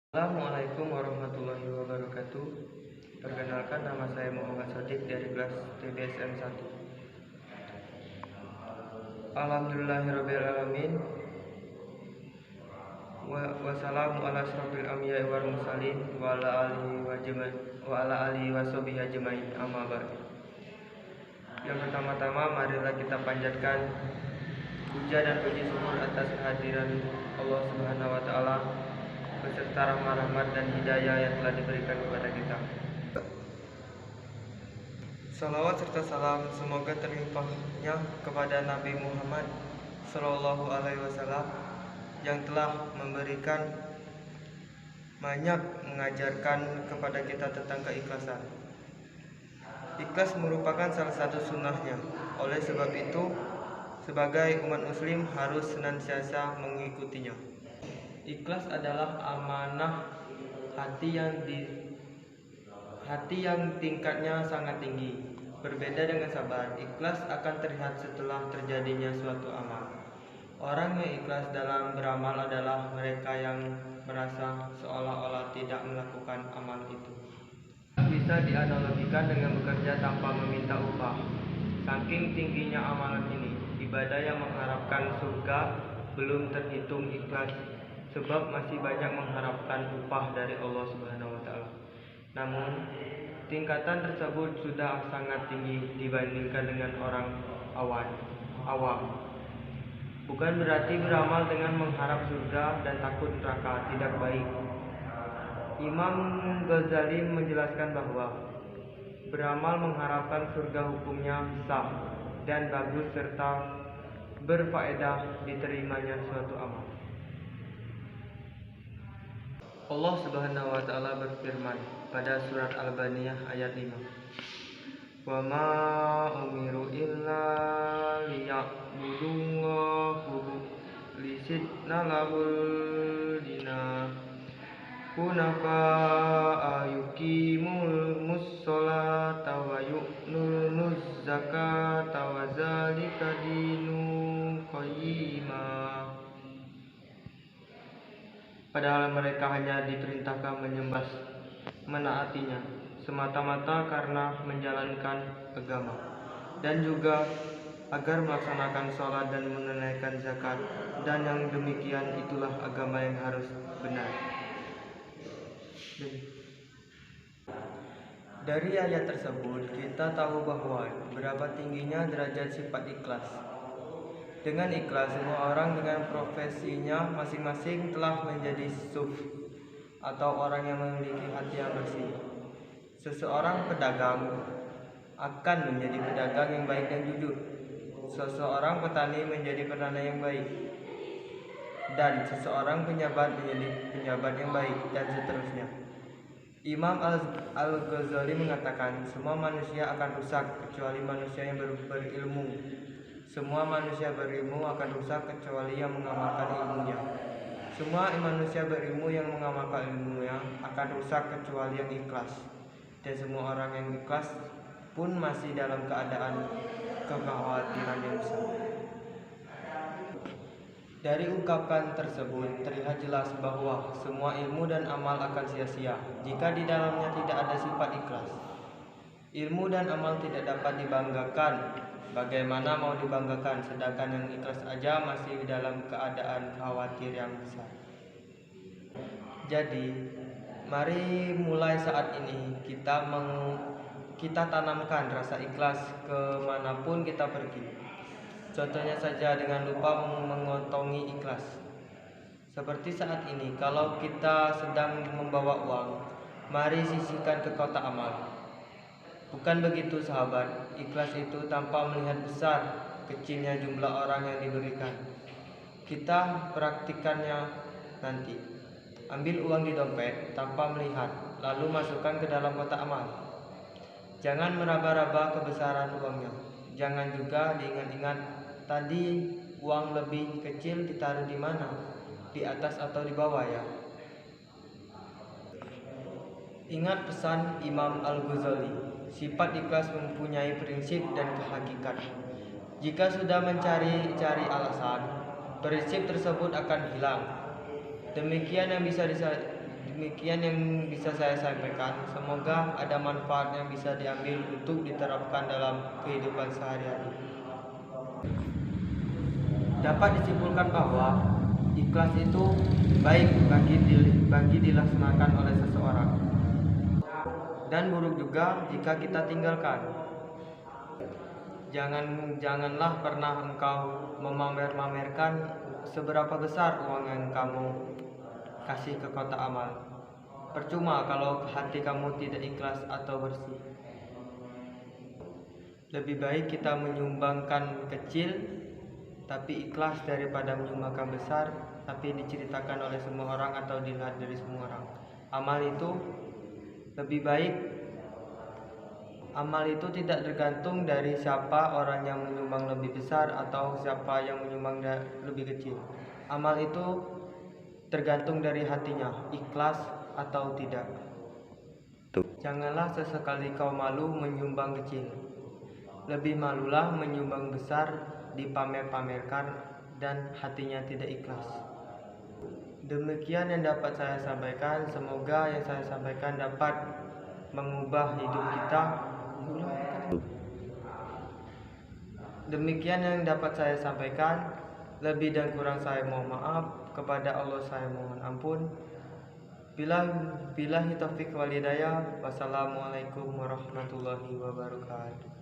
Assalamualaikum warahmatullahi wabarakatuh. Perkenalkan, nama saya Muhammad Sodik dari kelas TBSM 1. Alhamdulillahirrabbilalamin. Wassalamu ala asrofil anbiya'i wal mursalin wa ala alihi wa sahbihi ajmain, amma ba'd. Yang pertama-tama, marilah kita panjatkan puja dan puji syukur atas kehadiran Allah Subhanahu wa taala beserta rahmat dan hidayah yang telah diberikan kepada kita. Salawat serta salam semoga terlimpahnya kepada Nabi Muhammad Sallallahu Alaihi Wasallam yang telah memberikan banyak mengajarkan kepada kita tentang keikhlasan. Ikhlas merupakan salah satu sunnahnya. Oleh sebab itu, sebagai umat muslim harus senantiasa mengikutinya. Ikhlas adalah amanah hati yang tingkatnya sangat tinggi. Berbeda dengan sabar, ikhlas akan terlihat setelah terjadinya suatu amal. Orang yang ikhlas dalam beramal adalah mereka yang merasa seolah-olah tidak melakukan amal itu. Bisa dianalogikan dengan bekerja tanpa meminta upah. Saking tingginya amalan ini, ibadah yang mengharapkan surga belum terhitung ikhlas, sebab masih banyak mengharapkan upah dari Allah Subhanahu wa taala. Namun, tingkatan tersebut sudah sangat tinggi dibandingkan dengan orang awam. Bukan berarti beramal dengan mengharap surga dan takut neraka tidak baik. Imam Ghazali menjelaskan bahwa beramal mengharapkan surga hukumnya sah dan bagus serta berfaedah diterimanya suatu amal. Allah Subhanahu wa taala berfirman pada surat Al-Baniyah ayat 5. Wa ma umiru illa liya'budullaha mukhlisina lahul dina hunafa yuqimul musholata wa yu'tunuz zakata wa zalika dinul qayyimah. Padahal mereka hanya diperintahkan menaatinya semata-mata karena menjalankan agama, dan juga agar melaksanakan sholat dan menunaikan zakat, dan yang demikian itulah agama yang harus benar. Dari ayat tersebut kita tahu bahwa berapa tingginya derajat sifat ikhlas. Dengan ikhlas, semua orang dengan profesinya masing-masing telah menjadi suf atau orang yang memiliki hati yang bersih. Seseorang pedagang akan menjadi pedagang yang baik dan jujur. Seseorang petani menjadi petani yang baik, dan seseorang penjabat menjadi penjabat yang baik, dan seterusnya. Imam Al-Ghazali mengatakan, semua manusia akan rusak kecuali manusia yang berilmu. Semua manusia berilmu akan rusak kecuali yang mengamalkan ilmunya. Semua manusia berilmu yang mengamalkan ilmunya akan rusak kecuali yang ikhlas. Dan semua orang yang ikhlas pun masih dalam keadaan kekhawatiran yang besar. Dari ungkapan tersebut terlihat jelas bahwa semua ilmu dan amal akan sia-sia jika di dalamnya tidak ada sifat ikhlas. Ilmu dan amal tidak dapat dibanggakan. Bagaimana mau dibanggakan sedangkan yang ikhlas aja masih dalam keadaan khawatir yang besar. Jadi, mari mulai saat ini kita tanamkan rasa ikhlas kemanapun kita pergi. Contohnya saja dengan lupa mengotongi ikhlas. Seperti saat ini, kalau kita sedang membawa uang, mari sisihkan ke kotak amal. Bukan begitu sahabat, ikhlas itu tanpa melihat besar kecilnya jumlah orang yang diberikan. Kita praktikannya nanti. Ambil uang di dompet tanpa melihat, lalu masukkan ke dalam kotak amal. Jangan meraba-raba kebesaran uangnya. Jangan juga diingat-ingat tadi uang lebih kecil ditaruh di mana, di atas atau di bawah ya. Ingat pesan Imam Al-Ghazali. Sifat ikhlas mempunyai prinsip dan hakikat. Jika sudah mencari alasan, prinsip tersebut akan hilang. Demikian yang bisa Demikian yang bisa saya sampaikan. Semoga ada manfaat yang bisa diambil untuk diterapkan dalam kehidupan sehari-hari. Dapat disimpulkan bahwa ikhlas itu baik bagi dilaksanakan oleh seseorang, dan buruk juga jika kita tinggalkan. Janganlah pernah engkau memamer-mamerkan seberapa besar uang yang kamu kasih ke kotak amal. Percuma kalau hati kamu tidak ikhlas atau bersih. Lebih baik kita menyumbangkan kecil tapi ikhlas daripada menyumbangkan besar tapi diceritakan oleh semua orang atau dilihat dari semua orang. Amal itu tidak tergantung dari siapa orang yang menyumbang lebih besar atau siapa yang menyumbang lebih kecil. Amal itu tergantung dari hatinya, ikhlas atau tidak. Janganlah sesekali kau malu menyumbang kecil. Lebih malulah menyumbang besar, dipamer-pamerkan dan hatinya tidak ikhlas. Demikian yang dapat saya sampaikan. Semoga yang saya sampaikan dapat mengubah hidup kita. Demikian yang dapat saya sampaikan. Lebih dan kurang saya mohon maaf. Kepada Allah saya mohon ampun. Billahi taufiq wal hidayah. Wassalamualaikum warahmatullahi wabarakatuh.